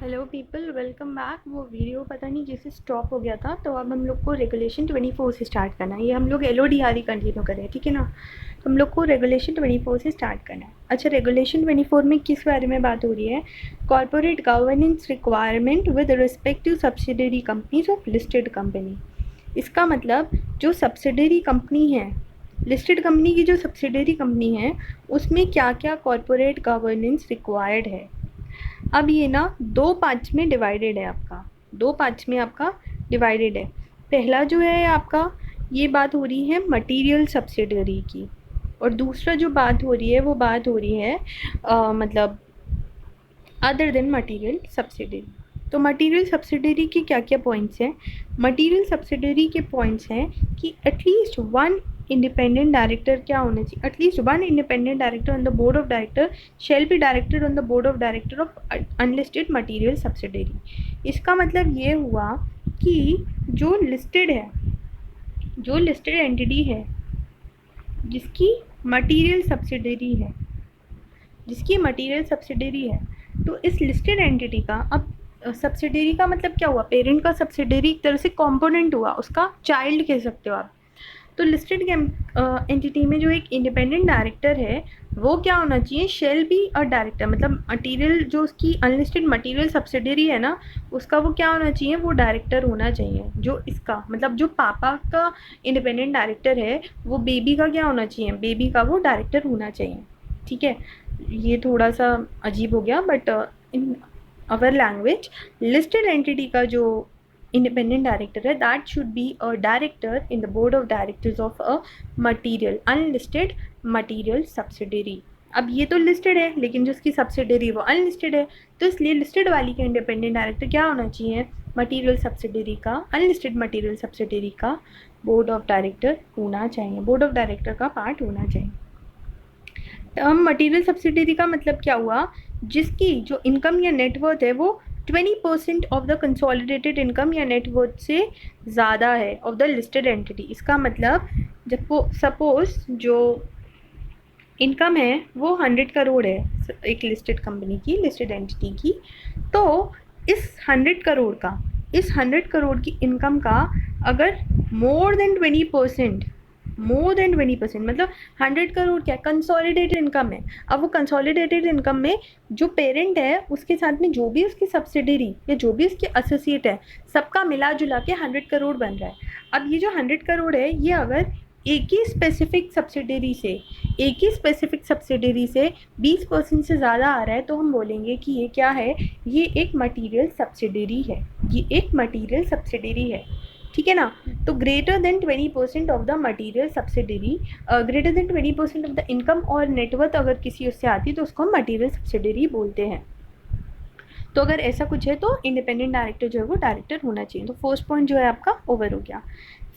Hello people, welcome back. वो video पता नहीं जैसे स्टॉप हो गया था, तो अब हम लोग को रेगुलेशन 24 से स्टार्ट करना है। ये हम लोग LODR कंटिन्यू करें, ठीक है ना। तो हम लोग को रेगुलेशन 24 से स्टार्ट करना है। अच्छा, रेगुलेशन 24 में किस बारे में बात हो रही है? Corporate governance requirement with respect to subsidiary companies of listed company. इसका मतलब जो सब्सिडरी कंपनी है, लिस्टेड कंपनी की जो सब्सिडरी कंपनी है, उसमें क्या क्या कॉर्पोरेट गवर्नेंस रिक्वायर्ड है। अब ये ना दो पार्ट्स में डिवाइडेड है आपका, दो पार्ट्स में आपका डिवाइडेड है। पहला जो है आपका, ये बात हो रही है मटेरियल सब्सिडरी की, और दूसरा जो बात हो रही है वो बात हो रही है मतलब अदर देन मटेरियल सब्सिडरी। तो मटेरियल सब्सिडरी के क्या क्या पॉइंट्स हैं? मटेरियल सब्सिडरी के पॉइंट्स हैं कि एटलीस्ट वन इंडिपेंडेंट डायरेक्टर क्या होना चाहिए, at least one independent director on the board of director shall be directed on the board of director of unlisted material subsidiary. इसका मतलब ये हुआ कि जो लिस्टेड है, जो लिस्टेड एंटिटी है जिसकी मटेरियल सब्सिडरी है, जिसकी मटेरियल सब्सिडरी है, तो इस लिस्टेड एंटिटी का अब सब्सिडरी का मतलब क्या हुआ? पेरेंट का सब्सिडरी एक तरह से कंपोनेंट हुआ, उसका चाइल्ड कह सकते हो आप। तो लिस्टेड एंटिटी में जो एक इंडिपेंडेंट डायरेक्टर है वो क्या होना चाहिए? शेल बी अ डायरेक्टर, मतलब मटीरियल जो उसकी अनलिस्टेड मटीरियल सब्सिडरी है ना, उसका वो क्या होना चाहिए? वो डायरेक्टर होना चाहिए। जो इसका मतलब जो पापा का इंडिपेंडेंट डायरेक्टर है, वो बेबी का क्या होना चाहिए? बेबी का वो डायरेक्टर होना चाहिए। ठीक है, ये थोड़ा सा अजीब हो गया, but in our language listed entity का जो इंडिपेंडेंट डायरेक्टर है, that should be a director in the board of directors of a material unlisted material subsidiary. अब ये तो लिस्टेड है, लेकिन जो उसकी सब्सिडरी वो अनलिस्टेड है, तो इसलिए लिस्टेड वाली का इंडिपेंडेंट डायरेक्टर क्या होना चाहिए? मटीरियल सब्सिडरी का, अनलिस्टेड मटीरियल सब्सिडरी का बोर्ड ऑफ डायरेक्टर होना चाहिए, बोर्ड ऑफ डायरेक्टर का पार्ट होना चाहिए। टर्म मटेरियल सब्सिडरी का मतलब क्या हुआ? जिसकी जो इनकम या नेटवर्थ है वो 20% ऑफ द कंसोलिडेटेड इनकम या नेटवर्थ से ज़्यादा है ऑफ द लिस्टेड एंटिटी। इसका मतलब जब वो सपोज जो इनकम है वो 100 करोड़ है एक लिस्टेड कंपनी की, लिस्टेड एंटिटी की, तो इस 100 करोड़ का, इस 100 करोड़ की इनकम का अगर मोर देन 20%, मोर देन 20% मतलब 100 करोड़ क्या कंसोलिडेटेड इनकम है। अब वो कंसोलिडेटेड इनकम में जो पेरेंट है उसके साथ में जो भी उसकी सब्सिडरी या जो भी उसके एसोसिएट है, सबका मिला जुला के 100 करोड़ बन रहा है। अब ये जो 100 करोड़ है, ये अगर एक ही स्पेसिफिक सब्सिडरी से, एक ही स्पेसिफिक सब्सिडरी से 20% से ज़्यादा आ रहा है, तो हम बोलेंगे कि ये क्या है? ये एक मटीरियल सब्सिडरी है, ये एक मटीरियल सब्सिडरी है। ठीक है ना। तो greater than 20% of the material subsidiary, greater than 20% of the income और नेटवर्थ अगर किसी उससे आती है तो उसको हम मटीरियल सब्सिडरी बोलते हैं। तो अगर ऐसा कुछ है तो इंडिपेंडेंट डायरेक्टर जो है वो डायरेक्टर होना चाहिए। तो फर्स्ट पॉइंट जो है आपका ओवर हो गया।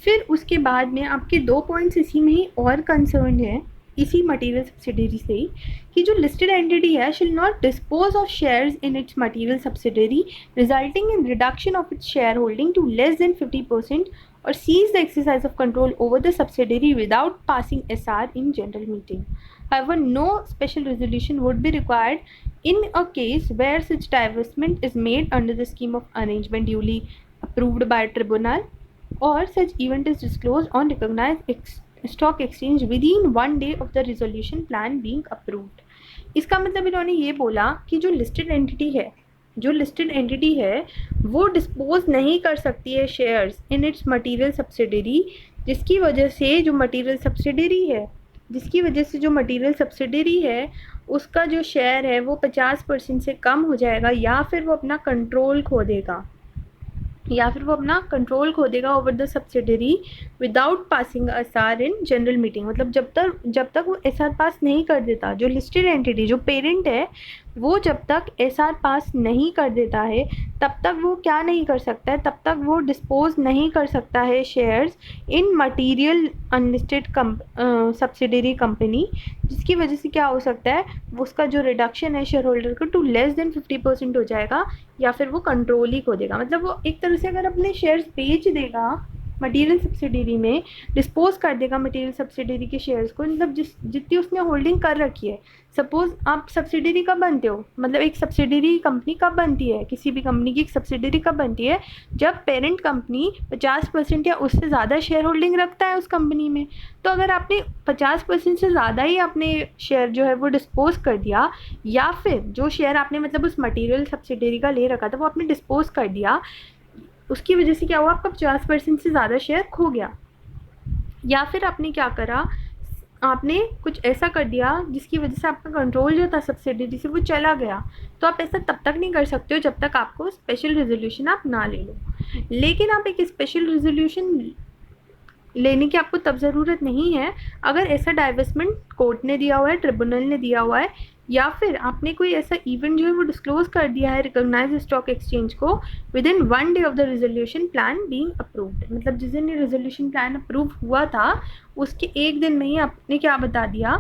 फिर उसके बाद में आपके दो पॉइंट्स इसी में ही और कंसर्न है, इसी मटेरियल सब्सिडरी से ही, कि जो लिस्टेड एंटिटी है shall not dispose of shares in its material subsidiary resulting in reduction of its shareholding to less than 50% और cease the exercise of control over the subsidiary without passing SR in general meeting. However, no special resolution would be required in a case where such divestment is made under the scheme of arrangement duly approved by a tribunal or such event is disclosed on recognized stock exchange within 1 day of the resolution plan being approved. इसका मतलब इन्होंने ये बोला कि जो listed entity है, जो listed entity है वो डिस्पोज नहीं कर सकती है shares in its material subsidiary, जिसकी वजह से जो मटेरियल सब्सिडरी है, जिसकी वजह से जो मटेरियल सब्सिडरी है उसका जो शेयर है वो 50% से कम हो जाएगा, या फिर वो अपना कंट्रोल खो देगा, या फिर वो अपना कंट्रोल खो देगा over the subsidiary without passing SR in general meeting. मतलब जब तक वो SR पास नहीं कर देता, जो लिस्टेड एंटिटी जो पेरेंट है वो जब तक SR पास नहीं कर देता है तब तक वो क्या नहीं कर सकता है, तब तक वो डिस्पोज नहीं कर सकता है shares in material unlisted subsidiary company, जिसकी वजह से क्या हो सकता है, उसका जो रिडक्शन है शेयर होल्डर का टू लेस देन 50% हो जाएगा, या फिर वो कंट्रोल ही खो देगा। मतलब वो एक तरह से अगर अपने शेयर्स बेच देगा मटीरियल सब्सिडरी में डिस्पोज कर देगा मटीरियल सब्सिडरी के शेयर्स को, मतलब जितनी उसने होल्डिंग कर रखी है। सपोज आप सब्सिडरी कब बनते हो, मतलब एक सब्सिडरी कंपनी कब बनती है, किसी भी कंपनी की एक सब्सिडरी कब बनती है, जब पेरेंट कंपनी 50% या उससे ज़्यादा शेयर होल्डिंग रखता है उस कंपनी में। तो अगर आपने 50% से ज़्यादा ही अपने शेयर जो है वो डिस्पोज कर दिया, या फिर जो शेयर आपने मतलब उस मटीरियल सब्सिडरी का ले रखा था वो आपने डिस्पोज कर दिया, उसकी वजह से क्या हुआ, आपका 50% से ज़्यादा शेयर खो गया। या फिर आपने क्या करा, आपने कुछ ऐसा कर दिया जिसकी वजह से आपका कंट्रोल जो था सब्सिडरी से वो चला गया। तो आप ऐसा तब तक नहीं कर सकते हो जब तक आपको स्पेशल रेजोल्यूशन आप ना ले लो। लेकिन आप एक स्पेशल रेजोल्यूशन लेने की आपको तब ज़रूरत नहीं है अगर ऐसा डाइवर्समेंट कोर्ट ने दिया हुआ है, ट्रिब्यूनल ने दिया हुआ है, या फिर आपने कोई ऐसा इवेंट जो है वो डिस्क्लोज कर दिया है रिकॉग्नाइज्ड स्टॉक एक्सचेंज को with in 1 day of the resolution plan being approved. मतलब जिस दिन ये रेजोल्यूशन प्लान अप्रूव हुआ था उसके एक दिन में ही आपने क्या बता दिया,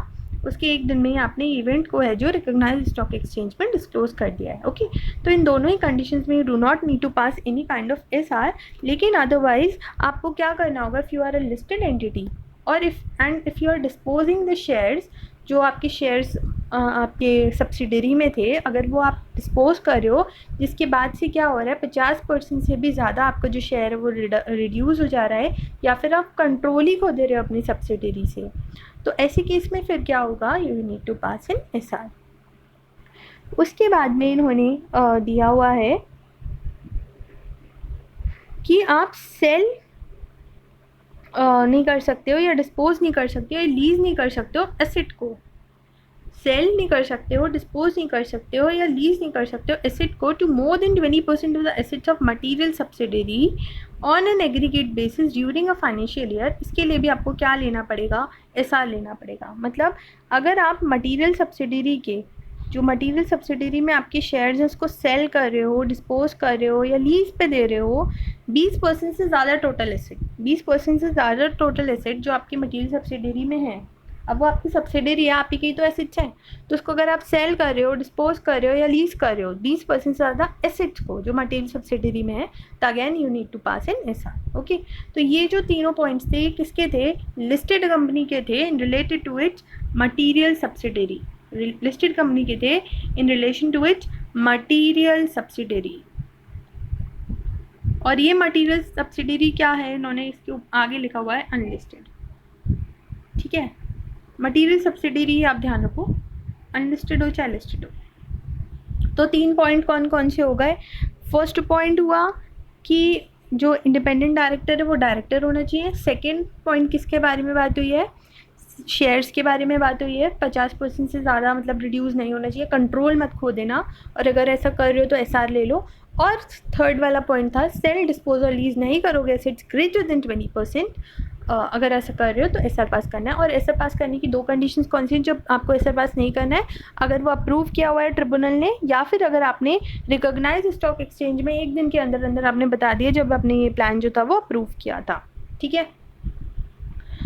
उसके एक दिन में ही आपने इवेंट को है जो रिकॉग्नाइज्ड स्टॉक एक्सचेंज में डिस्क्लोज कर दिया है। ओके, तो इन दोनों ही कंडीशंस में you do not need to pass any kind of SR. लेकिन अदरवाइज आपको क्या करना होगा, if you are a listed entity और if you are disposing the shares, जो आपके शेयर्स आपके सब्सिडरी में थे, अगर वो आप डिस्पोज कर रहे हो जिसके बाद से क्या हो रहा है 50% से भी ज़्यादा आपका जो शेयर है वो रिड्यूस हो जा रहा है, या फिर आप कंट्रोल ही खो दे रहे हो अपनी सब्सिडरी से, तो ऐसे केस में फिर क्या होगा, you need to pass in SR. उसके बाद में इन्होंने दिया हुआ है कि आप सेल नहीं कर सकते हो या डिस्पोज नहीं कर सकते हो या लीज नहीं कर सकते हो एसेट को। सेल नहीं कर सकते हो, डिस्पोज नहीं कर सकते हो या लीज नहीं कर सकते हो एसेट को to more than 20% of the assets of material subsidiary on an aggregate basis during a financial year. इसके लिए भी आपको क्या लेना पड़ेगा, एसआर लेना पड़ेगा। मतलब अगर आप मटीरियल सब्सिडरी के जो मटीरियल सब्सिडरी में आपके शेयर्स हैं उसको सेल कर रहे हो, डिस्पोज कर रहे हो या लीज पे दे रहे हो, 20% से ज़्यादा टोटल एसेट, 20% से ज़्यादा टोटल एसेट जो आपकी मटीरियल सब्सिडरी में है, अब वो आपकी सब्सिडरी है, आप ही की तो एसेट्स हैं, तो उसको अगर आप सेल कर रहे हो, डिस्पोज कर रहे हो या लीज कर रहे हो 20% से ज़्यादा एसेट्स को जो मटीरियल सब्सिडरी में है, तो again you need to pass in SR. Okay, तो ये जो तीनों पॉइंट्स थे ये किसके थे, लिस्टेड कंपनी के थे in related to its material subsidiary, listed company के थे in relation to its material subsidiary. और ये मटीरियल सब्सिडरी क्या है, इन्होंने इसके आगे लिखा हुआ है अनलिस्टेड। ठीक है, मटीरियल सब्सिडरी आप ध्यान रखो, अनलिस्टेड हो चाहे लिस्टेड हो। तो 3 पॉइंट कौन कौन से हो गए। फर्स्ट पॉइंट हुआ कि जो इंडिपेंडेंट डायरेक्टर है वो डायरेक्टर होना चाहिए। सेकेंड पॉइंट किसके बारे में बात हुई है, शेयर्स के बारे में बात हुई है, 50% से ज़्यादा मतलब रिड्यूस नहीं होना चाहिए, कंट्रोल मत खो देना, और अगर ऐसा कर रहे हो तो एसआर ले लो। और थर्ड वाला पॉइंट था सेल डिस्पोजल लीज नहीं करोगे एसेट्स ग्रेटर देन 20%, अगर ऐसा कर रहे हो तो एसआर पास करना है। और एसआर पास करने की 2 कंडीशंस कौन सी हैं, जब आपको एसआर पास नहीं करना है अगर वो अप्रूव किया हुआ है ट्रिब्यूनल ने, या फिर अगर आपने रिकॉग्नाइज स्टॉक एक्सचेंज में एक दिन के अंदर अंदर आपने बता दिया जब आपने ये प्लान जो था वो अप्रूव किया था। ठीक है,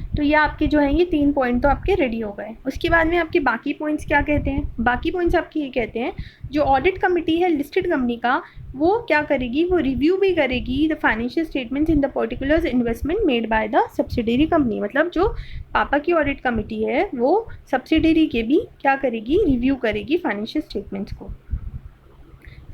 तो ये आपके जो हैं ये 3 पॉइंट तो आपके रेडी हो गए। उसके बाद में आपके बाकी पॉइंट्स क्या कहते हैं, बाकी पॉइंट्स आपके ये कहते हैं जो ऑडिट कमेटी है लिस्टेड कंपनी का वो क्या करेगी, वो रिव्यू भी करेगी the financial statements in the particular investment made by the subsidiary company. मतलब जो पापा की ऑडिट कमेटी है वो सब्सिडरी के भी क्या करेगी, रिव्यू करेगी फाइनेंशियल स्टेटमेंट्स को।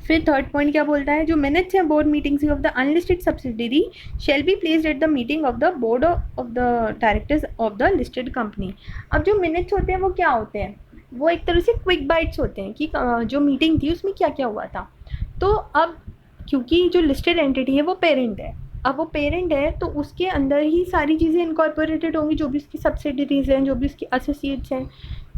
फिर थर्ड पॉइंट क्या बोलता है, जो मिनट्स हैं board meetings of the unlisted subsidiary shall be placed at the meeting of the board of the directors of the listed company. अब जो मिनट्स होते हैं वो क्या होते हैं, वो एक तरह से क्विक बाइट्स होते हैं कि जो मीटिंग थी उसमें क्या क्या हुआ था। तो अब क्योंकि जो लिस्टेड एंटिटी है वो पेरेंट है, अब वो पेरेंट है तो उसके अंदर ही सारी चीज़ें इनकॉर्पोरेटेड होंगी, जो भी उसकी सब्सिडरीज हैं, जो भी उसकी एसोसिएट्स हैं।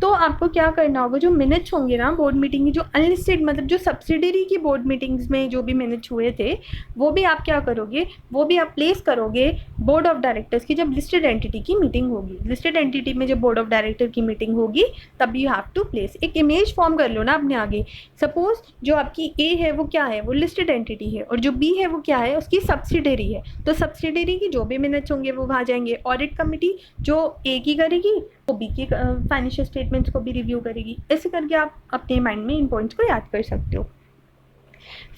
तो आपको क्या करना होगा, जो मिनट्स होंगे ना बोर्ड मीटिंग की, जो अनलिस्टेड मतलब जो सब्सिडरी की बोर्ड मीटिंग्स में जो भी मिनट्स हुए थे वो भी आप क्या करोगे, वो भी आप प्लेस करोगे बोर्ड ऑफ डायरेक्टर्स की जब लिस्टेड एंटिटी की मीटिंग होगी। लिस्टेड एंटिटी में जब बोर्ड ऑफ डायरेक्टर की मीटिंग होगी तब यू हैव टू प्लेस, एक इमेज फॉर्म कर लो ना अपने आगे। सपोज जो आपकी ए है वो क्या है, वो लिस्टेड एंटिटी है, और जो बी है वो क्या है, उसकी सब्सिडरी है। तो सब्सिडरी की जो भी मिनट्स होंगे वो वहाँ जाएंगे। ऑडिट कमेटी जो ए की करेगी वो बी की फाइनेंशियल स्टेटमेंट्स को भी रिव्यू करेगी। ऐसे करके आप अपने माइंड में इन पॉइंट्स को याद कर सकते हो।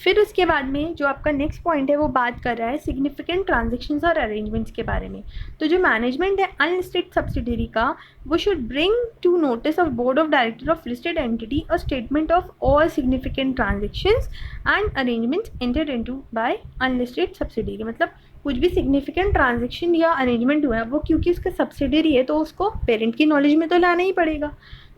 फिर उसके बाद में जो आपका नेक्स्ट पॉइंट है वो बात कर रहा है सिग्निफिकेंट ट्रांजेक्शंस और अरेंजमेंट्स के बारे में। तो जो मैनेजमेंट है अनलिस्टेड सब्सिडरी का, वो should bring to notice of board of director of listed entity a statement of all significant transactions and arrangements entered into by unlisted subsidiary. मतलब कुछ भी सिग्निफिकेंट ट्रांजेक्शन या अरेंजमेंट हुआ है वो क्योंकि उसका सब्सिडरी है तो उसको पेरेंट की नॉलेज में तो लाना ही पड़ेगा।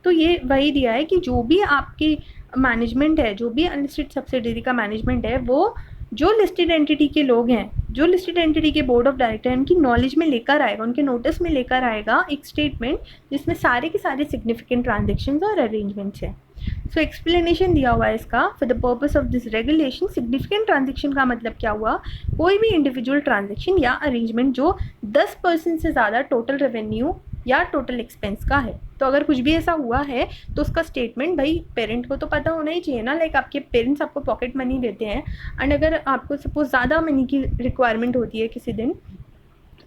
तो ये वही दिया है कि जो भी आपकी मैनेजमेंट है, जो भी अनलिस्टेड सब्सिडरी का मैनेजमेंट है, वो जो लिस्टेड एंटिटी के लोग हैं, जो लिस्टेड एंटिटी के बोर्ड ऑफ डायरेक्टर हैं, उनकी नॉलेज में लेकर आएगा, उनके नोटिस में लेकर आएगा एक स्टेटमेंट जिसमें सारे के सारे सिग्निफिकेंट ट्रांजेक्शंस और अरेंजमेंट्स हैं। सो एक्सप्लेनेशन दिया हुआ है इसका, for the purpose of this regulation significant transaction का मतलब क्या हुआ, कोई भी इंडिविजुअल ट्रांजेक्शन या अरेंजमेंट जो 10% से ज़्यादा टोटल रेवेन्यू या टोटल एक्सपेंस का है। तो अगर कुछ भी ऐसा हुआ है तो उसका स्टेटमेंट भाई पेरेंट को तो पता होना ही चाहिए ना। लाइक आपके पेरेंट्स आपको पॉकेट मनी देते हैं एंड अगर आपको सपोज ज़्यादा मनी की रिक्वायरमेंट होती है किसी दिन,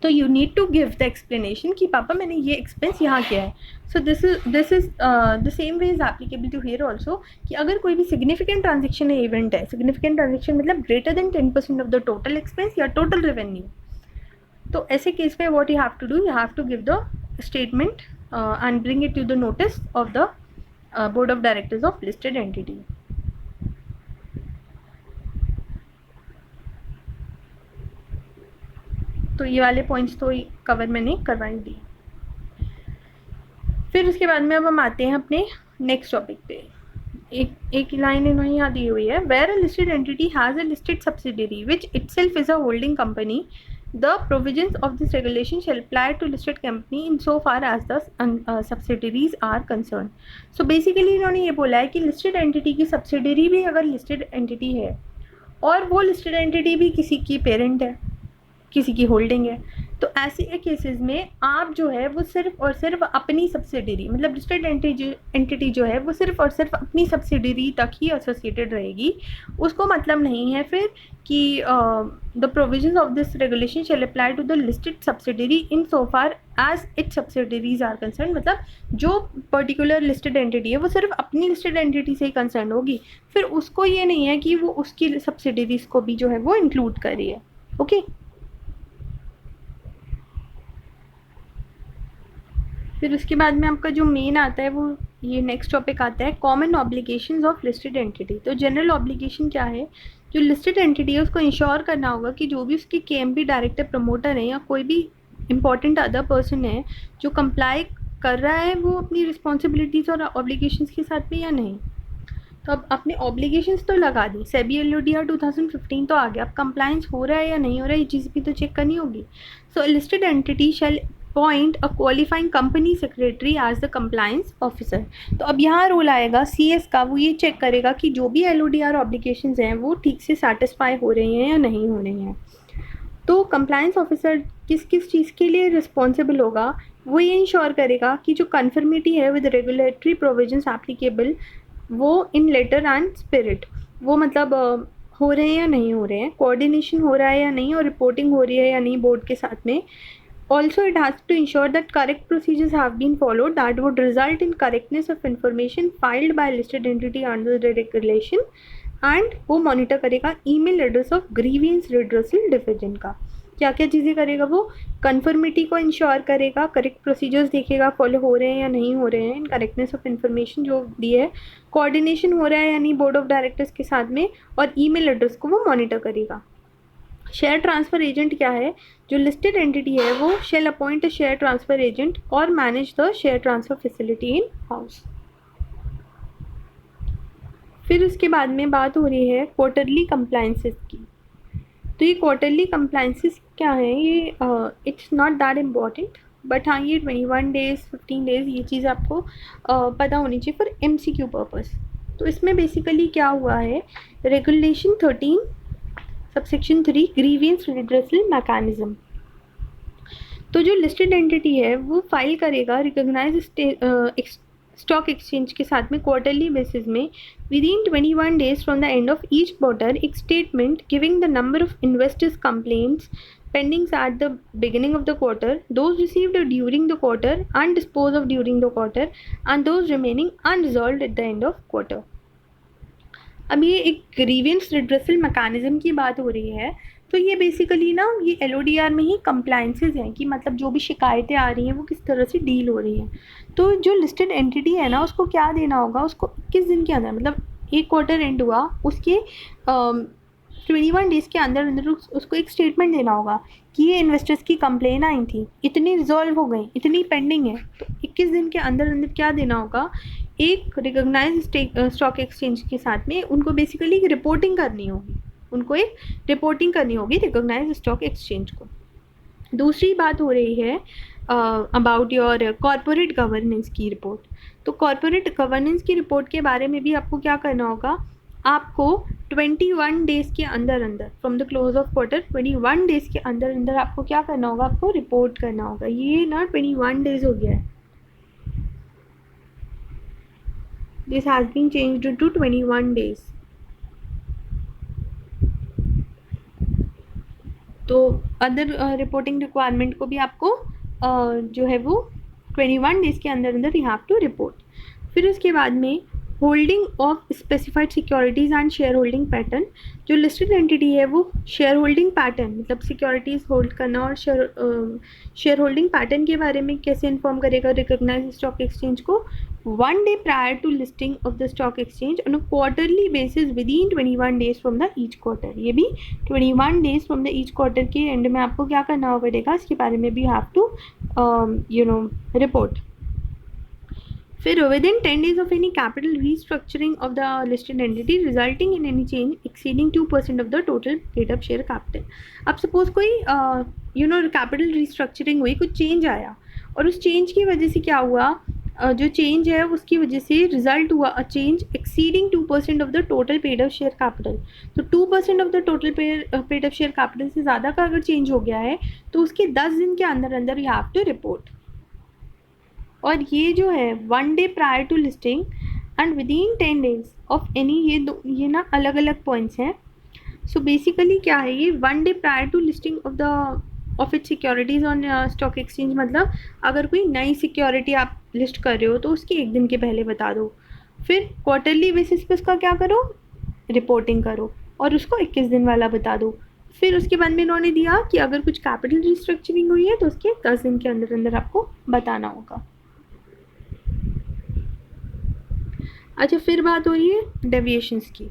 तो you need to give the explanation कि पापा मैंने ये एक्सपेंस यहाँ किया है। So this is the same way is applicable to here also कि अगर कोई भी सिग्निफिकेंट ट्रांजेक्शन है, इवेंट है, सिग्निफिकेंट ट्रांजेक्शन मतलब greater than 10% of the total expense या टोटल रेवेन्यू, तो ऐसे केस में what you have to do, you have to give the statement and bring it to the notice of the board of directors of listed entity. तो ये वाले points तो cover मैंने करवाई दी। फिर उसके बाद में अब हम आते हैं अपने नेक्स्ट टॉपिक पे। एक लाइन इन्होंने यहाँ दी हुई है, where a listed entity has a listed subsidiary which itself is a holding company, the provisions of this regulation shall apply to listed company in so far as the subsidiaries are concerned. So basically इन्होंने ये बोला है कि listed entity की subsidiary भी अगर listed entity है और वो listed entity भी किसी की parent है, किसी की होल्डिंग है, तो ऐसे केसेस में आप जो है वो सिर्फ और सिर्फ अपनी सब्सिडरी, मतलब लिस्टेड एंटिटी जो है वो सिर्फ और सिर्फ अपनी सब्सिडरी तक ही एसोसिएटेड रहेगी। उसको मतलब नहीं है फिर कि the provisions of this regulation shall apply to the listed subsidiary in so far as its subsidiaries are concern. मतलब जो पर्टिकुलर लिस्टेड एंटिटी है वो सिर्फ अपनी लिस्टेड एंटिटी से ही कंसर्न होगी, फिर उसको ये नहीं है कि वो उसकी सब्सिडरीज को भी जो है वो इंक्लूड कर रही है। ओके फिर उसके बाद में आपका जो मेन आता है वो ये नेक्स्ट टॉपिक आता है, common obligations of listed entity. तो जनरल ऑब्लिगेशन क्या है, जो लिस्टेड एंटिटी है उसको इंश्योर करना होगा कि जो भी उसकी केएमपी डायरेक्टर प्रमोटर है या कोई भी इंपॉर्टेंट अदर पर्सन है जो कंप्लाई कर रहा है वो अपनी रिस्पॉन्सिबिलिटीज़ और ऑब्लिगेशंस के साथ में या नहीं। तो अब अपने ऑब्लिगेशंस तो लगा दी, सेबी एलओडीआर 2015 तो आ गया, अब कंप्लायंस हो रहा है या नहीं हो रहा है ये चीज़ भी तो चेक करनी होगी। So listed entity shall appoint a qualifying company secretary as the compliance officer. तो अब यहाँ रूल आएगा सीएस का, वो ये चेक करेगा कि जो भी एलओडीआर ऑब्लिगेशंस हैं वो ठीक से सेटिस्फाई हो रहे हैं या नहीं हो रहे हैं। तो कंप्लायंस ऑफिसर किस किस चीज़ के लिए रिस्पॉन्सिबल होगा, वो ये इंश्योर करेगा कि जो कन्फर्मिटी है विद रेगुलेटरी प्रोविजंस एप्लीकेबल वो इन लेटर एंड स्पिरिट, वो मतलब हो रहे हैं या नहीं हो रहे हैं, कोऑर्डिनेशन हो रहा है या नहीं और रिपोर्टिंग हो रही है या नहीं बोर्ड के साथ में। Also, it has to ensure that correct procedures have been followed that would result in correctness of information filed by listed entity under the regulation, and वो मॉनिटर करेगा email address of grievance redressal division का। क्या क्या चीज़ें करेगा वो, conformity को ensure करेगा, करेक्ट प्रोसीजर्स देखेगा फॉलो हो रहे हैं या नहीं हो रहे हैं, इन करेक्टनेस ऑफ इन्फॉर्मेशन जो दी है, कोऑर्डिनेशन हो रहा है या नहीं बोर्ड ऑफ डायरेक्टर्स के साथ में, और ईमेल एड्रेस को वो मॉनिटर करेगा। शेयर ट्रांसफ़र एजेंट क्या है, जो लिस्टेड एंटिटी है वो shall appoint a share transfer agent और manage the share transfer facility in house. फिर उसके बाद में बात हो रही है क्वार्टरली कंप्लायंसेस की। तो ये क्वार्टरली कंप्लायंसेस क्या है, ये it's not that important, but हाँ ये 21 डेज़ 15 डेज़ ये चीज़ आपको पता होनी चाहिए फॉर MCQ पर्पज़। तो इसमें बेसिकली क्या हुआ है, regulation 13 subsection 3 grievance redressal mechanism. तो जो लिस्टेड एंटिटी है वो फाइल करेगा रिकॉग्नाइज स्टॉक एक्सचेंज के साथ में क्वार्टरली बेसिस में within 21 days from the end of each quarter एक statement giving the number of investors complaints pendings at the beginning of the quarter, those received during the quarter and disposed of during the quarter, and those remaining unresolved at the end of quarter. अब ये एक grievance redressal mechanism की बात हो रही है, तो ये बेसिकली ना ये LODR में ही कंप्लाइंसेस हैं कि मतलब जो भी शिकायतें आ रही हैं वो किस तरह से डील हो रही हैं। तो जो लिस्टेड एंटिटी है ना उसको क्या देना होगा, उसको 21 दिन के अंदर, मतलब एक क्वार्टर एंड हुआ उसके 21 डेज़ के अंदर अंदर उसको एक स्टेटमेंट देना होगा कि ये इन्वेस्टर्स की कंप्लेन आई थी, इतनी रिजॉल्व हो गई, इतनी पेंडिंग है। तो 21 दिन के अंदर अंदर क्या देना होगा, एक रिकॉग्नाइज स्टॉक एक्सचेंज के साथ में उनको बेसिकली एक रिपोर्टिंग करनी होगी, उनको एक रिपोर्टिंग करनी होगी रिकॉग्नाइज स्टॉक एक्सचेंज को। दूसरी बात हो रही है अबाउट योर कॉरपोरेट गवर्नेंस की रिपोर्ट। तो कॉरपोरेट गवर्नेंस की रिपोर्ट के बारे में भी आपको क्या करना होगा, आपको 21 डेज़ के अंदर अंदर from the close of quarter 21 days के अंदर अंदर आपको क्या करना होगा, आपको रिपोर्ट करना होगा। ये ना 21 डेज़ हो गया है, this has been changed to 21 days. तो अदर रिपोर्टिंग रिक्वायरमेंट को भी आपको जो है वो 21 डेज़ के अंदर अंदर यू हैव टू रिपोर्ट। फिर उसके बाद में holding of specified securities and share holding pattern. जो लिस्टेड एंटिटी है वो शेयर होल्डिंग पैटर्न मतलब सिक्योरिटीज़ होल्ड करना और शेयर होल्डिंग पैटर्न के बारे में कैसे इन्फॉर्म करेगा रिकॉग्नाइज स्टॉक एक्सचेंज को 1 day prior to listing of the stock exchange on a quarterly basis within 21 days from the each quarter। ये भी 21 days from the each quarter के एंड में आपको क्या करना पड़ेगा, इसके बारे में भी हैव टू रिपोर्ट। फिर within 10 days of any capital restructuring of the listed entity resulting in any change exceeding 2% of the total paid up share capital। अब सपोज कोई कैपिटल रिस्ट्रक्चरिंग हुई, कुछ चेंज आया और उस चेंज की वजह से क्या हुआ, जो चेंज है उसकी वजह से रिजल्ट हुआ a change exceeding 2% of the total paid up share capital. तो 2% of the total paid up share capital से ज़्यादा का अगर चेंज हो गया है तो उसके 10 दिन के अंदर अंदर यू हैव टू रिपोर्ट। और ये जो है 1 day prior to listing and within 10 days of any, ये ना अलग अलग पॉइंट्स हैं। सो बेसिकली क्या है, ये 1 day prior to listing of it securities on stock exchange, मतलब अगर कोई नई सिक्योरिटी आप लिस्ट कर रहे हो तो उसके एक दिन के पहले बता दो। फिर क्वार्टरली बेसिस पे उसका क्या करो, रिपोर्टिंग करो और उसको 21 दिन वाला बता दो। फिर उसके बाद में इन्होंने दिया कि अगर कुछ कैपिटल रिस्ट्रक्चरिंग हुई है तो उसके 10 दिन के अंदर अंदर आपको बताना होगा। अच्छा, फिर बात हो रही है डेविएशंस की।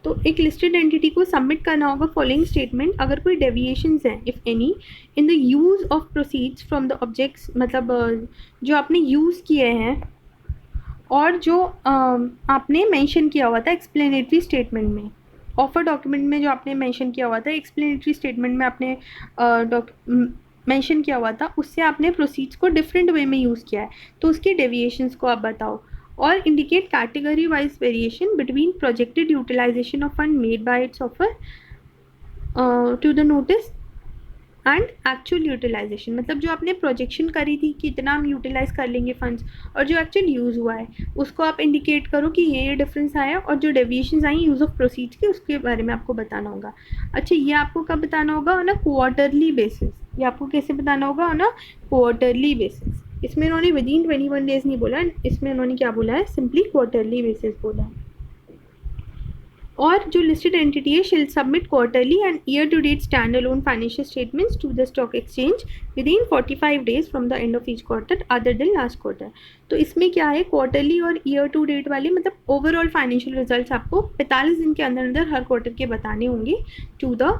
तो एक लिस्टेड एंटिटी को सबमिट करना होगा फॉलोइंग स्टेटमेंट अगर कोई डेविएशंस हैं if any in the use of proceeds from the objects, मतलब जो आपने यूज़ किए हैं और जो आपने मेंशन किया हुआ था एक्सप्लेनेटरी स्टेटमेंट में, ऑफर डॉक्यूमेंट में जो आपने मेंशन किया हुआ था, एक्सप्लेनेटरी स्टेटमेंट में आपने मेंशन किया हुआ था, उससे आपने प्रोसीड्स को डिफरेंट वे में यूज़ किया है, तो उसके डेविएशंस को आप बताओ। और indicate category wise variation between projected utilisation of fund made by its offer to the notice and actual utilisation, मतलब जो आपने प्रोजेक्शन करी थी कि इतना हम यूटिलाइज़ कर लेंगे फंड्स और जो एक्चुअल यूज़ हुआ है उसको आप इंडिकेट करो कि ये डिफरेंस आया, और जो deviations I use of proceeds के उसके बारे में आपको बताना होगा। अच्छा, ये आपको कब बताना होगा, ऑन अ क्वार्टरली बेसिस। ये आपको कैसे बताना होगा, ऑन अ क्वार्टरली बेसिस। इसमें इन्होंने विद इन 21 डेज़ नहीं बोला, इसमें इन्होंने क्या बोला है, सिंपली क्वार्टरली बेसिस बोला है। और जो लिस्टेड एंटिटी है shall submit quarterly and year to date standalone financial statements to the stock exchange within 45 days from the end of each quarter other than last quarter. तो इसमें क्या है, quarterly और year to date वाले मतलब overall financial results आपको 45 दिन के अंदर अंदर हर क्वार्टर के बताने होंगे to the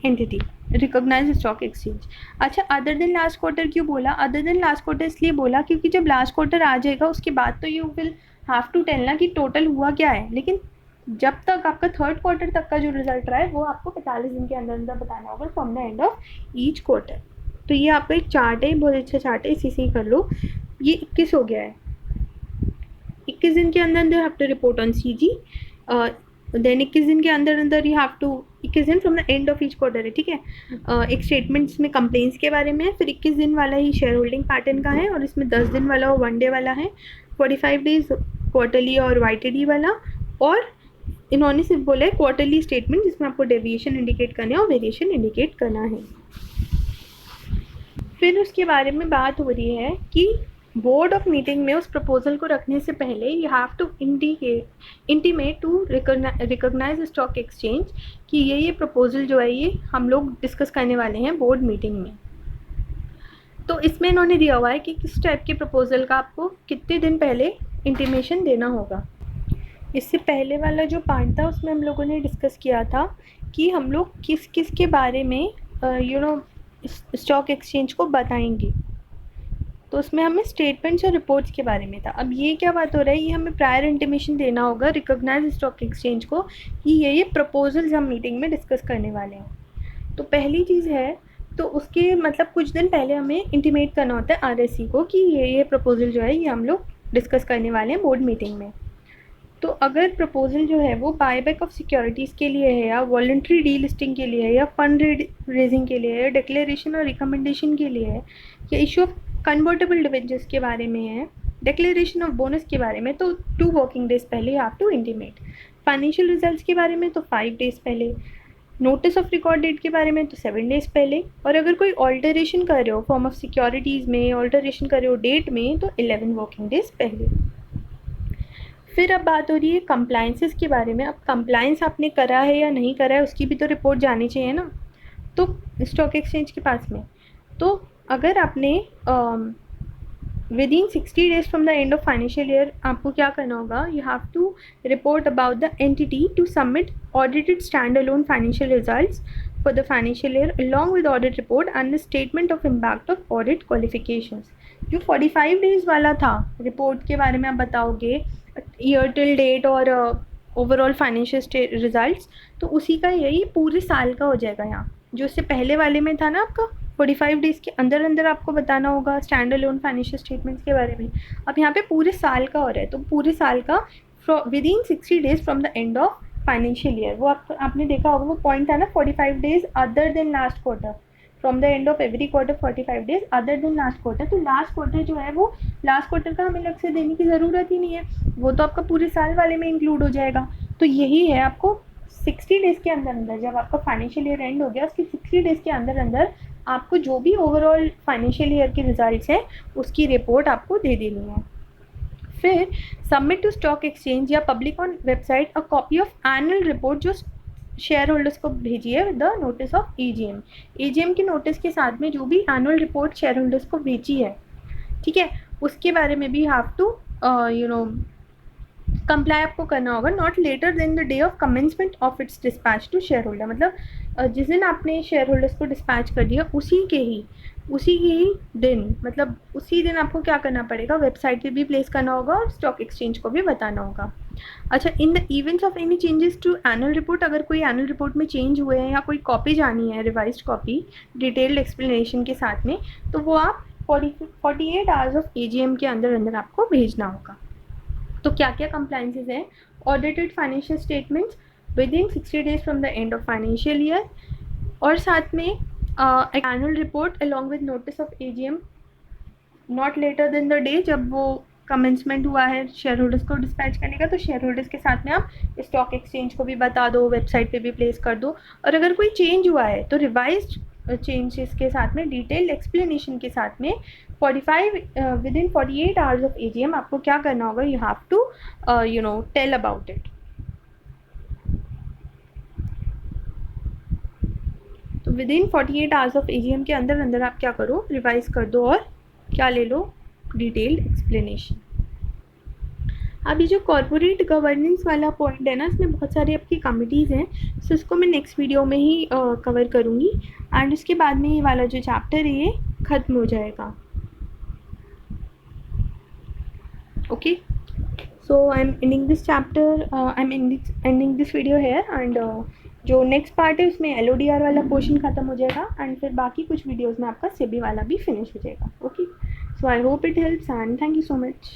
entity recognise stock exchange. अच्छा, अदर देन लास्ट क्वार्टर क्यों बोला, अदर देन लास्ट क्वार्टर इसलिए बोला क्योंकि जब लास्ट क्वार्टर आ जाएगा उसके बाद तो you will have to tell ना कि टोटल हुआ क्या है, लेकिन जब तक आपका थर्ड क्वार्टर तक का जो रिजल्ट रहा है वो आपको 45 दिन के अंदर अंदर बताना होगा from the end of each quarter. तो ये आपका एक चार्ट है, बहुत अच्छा चार्ट है, इसी से ही कर लो। ये 21 हो गया है, 21 दिन के अंदर अंदर have to report on CG, then 21 दिन के अंदर अंदर यू हैव टू 21 दिन from the end of each quarter है, ठीक है। एक स्टेटमेंट्स में कंप्लेंट्स के बारे में है, फिर 21 दिन वाला ही शेयर होल्डिंग पैटर्न का है और इसमें 10 दिन वाला और 1 डे वाला है, 45 डेज क्वार्टरली और YTD वाला, और इन्होंने सिर्फ बोला है क्वार्टरली स्टेटमेंट जिसमें आपको डेविएशन इंडिकेट करना है और वेरिएशन इंडिकेट करना है। फिर उसके बारे में बात हो रही है कि बोर्ड ऑफ मीटिंग में उस प्रपोजल को रखने से पहले you have to intimate to recognise stock exchange कि ये प्रपोजल जो है ये हम लोग डिस्कस करने वाले हैं बोर्ड मीटिंग में। तो इसमें इन्होंने दिया हुआ है कि किस टाइप के प्रपोजल का आपको कितने दिन पहले इंटीमेशन देना होगा। इससे पहले वाला जो पार्ट था उसमें हम लोगों ने डिस्कस किया था कि हम लोग किस किस के बारे में स्टॉक एक्सचेंज को बताएंगे। तो उसमें हमें स्टेटमेंट्स और रिपोर्ट्स के बारे में था। अब ये क्या बात हो रहा है, ये हमें प्रायर इंटीमेशन देना होगा रिकॉग्नाइज स्टॉक एक्सचेंज को कि ये प्रपोजल्स हम मीटिंग में डिस्कस करने वाले हैं। तो पहली चीज़ है, तो उसके मतलब कुछ दिन पहले हमें इंटीमेट करना होता है आरएससी को कि ये प्रपोजल जो है ये हम लोग डिस्कस करने वाले हैं बोर्ड मीटिंग में। तो अगर प्रपोजल जो है वो बायबैक ऑफ सिक्योरिटीज़ के लिए है, या वॉलंटरी डीलिस्टिंग के लिए है, या फंड रेजिंग के लिए है, या डिक्लेरेशन और रिकमेंडेशन के लिए है, या इशू ऑफ कन्वर्टेबल डिबेंचर्स के बारे में है, डिक्लेरेशन ऑफ बोनस के बारे में, तो 2 वर्किंग डेज पहले you have to intimate. Financial results के बारे में तो 5 डेज पहले, नोटिस ऑफ रिकॉर्ड डेट के बारे में तो 7 डेज पहले, और अगर कोई ऑल्टरेशन कर रहे हो फॉर्म ऑफ सिक्योरिटीज़ में, ऑल्टरेशन कर रहे हो डेट में, तो 11 वर्किंग डेज पहले। फिर अब बात हो रही है कंप्लाइंसेस के बारे में। अब कंप्लाइंस आपने करा है या नहीं करा है उसकी भी तो रिपोर्ट जानी चाहिए ना, तो स्टॉक एक्सचेंज के पास में। तो अगर आपने within 60 days from the end of financial year आपको क्या करना होगा, you have to report about the entity to submit audited standalone financial results for the financial year along with audit report and the statement of impact of audit qualifications. जो 45 days वाला था report के बारे में आप बताओगे year till date और overall financial results, तो उसी का यही पूरे साल का हो जाएगा। यहाँ जो इससे पहले वाले में था ना आपका 45 डेज़ के अंदर अंदर आपको बताना होगा स्टैंड अलोन फाइनेंशियल स्टेटमेंट्स के बारे में, अब यहाँ पे पूरे साल का हो रहा है। तो पूरे साल का with in 60 days from the end of financial year, वो आपने देखा होगा वो पॉइंट था ना 45 days other than last quarter, from the end of every quarter 45 days other than last quarter. तो लास्ट क्वार्टर जो है वो लास्ट क्वार्टर का हमें अलग से देने की ज़रूरत ही नहीं है, वो तो आपका पूरे साल वाले में इंक्लूड हो जाएगा। तो यही है, आपको 60 डेज़ के अंदर अंदर जब आपका फाइनेंशियल ईयर एंड हो गया उसके 60 डेज़ के अंदर अंदर आपको जो भी ओवरऑल फाइनेंशियल ईयर के रिजल्ट्स हैं उसकी रिपोर्ट आपको दे देनी है। फिर सबमिट टू स्टॉक एक्सचेंज या public on website a copy of annual report जो शेयर होल्डर्स को भेजिए with the notice of AGM. AGM के नोटिस के साथ में जो भी एनुअल रिपोर्ट शेयर होल्डर्स को भेजी है, ठीक है, उसके बारे में भी हैव टू कंप्लाई आपको करना होगा not later than the day of commencement of its dispatch to shareholder. मतलब जिस दिन आपने शेयर होल्डर्स को डिस्पैच कर दिया उसी के ही दिन, मतलब उसी दिन आपको क्या करना पड़ेगा, वेबसाइट पे भी प्लेस करना होगा और स्टॉक एक्सचेंज को भी बताना होगा। अच्छा, in the events of any changes to annual report, अगर कोई एनुअल रिपोर्ट में चेंज हुए हैं या कोई कॉपी जानी है रिवाइज्ड कॉपी डिटेल्ड एक्सप्लेनेशन के साथ में, तो वो आप 48 आवर्स ऑफ एजीएम के अंदर अंदर आपको भेजना होगा। तो क्या क्या कंप्लाइंसेस हैं, audited financial statements within 60 days from the end of financial year, और साथ में annual report along with notice of AGM not later than the day जब वो कमेंसमेंट हुआ है शेयर होल्डर्स को डिस्पैच करने का, तो शेयर होल्डर्स के साथ में आप स्टॉक एक्सचेंज को भी बता दो, वेबसाइट पे भी प्लेस कर दो। और अगर कोई चेंज हुआ है तो रिवाइज्ड चेंजेस के साथ में डिटेल्ड एक्सप्लेनेशन के साथ में 48 आवर्स ऑफ एजीएम आपको क्या करना होगा, you have to tell about it. तो within 48 hours of AGM के अंदर अंदर आप क्या करो, रिवाइज कर दो और क्या ले लो, डिटेल्ड एक्सप्लेनेशन। अब ये जो कॉर्पोरेट गवर्नेंस वाला पॉइंट है ना, इसमें बहुत सारी आपकी कमिटीज़ हैं, सो इसको मैं नेक्स्ट वीडियो में ही कवर करूँगी एंड उसके बाद में ये वाला जो चैप्टर है ये ख़त्म हो जाएगा। Okay, so I am ending this chapter, I am ending this video hair and जो नेक्स्ट पार्ट है उसमें LODR वाला पोर्शन ख़त्म हो जाएगा एंड फिर बाकी कुछ वीडियोज़ में आपका SEBI वाला भी फिनिश हो जाएगा। Okay, so I hope it helps and thank you so much.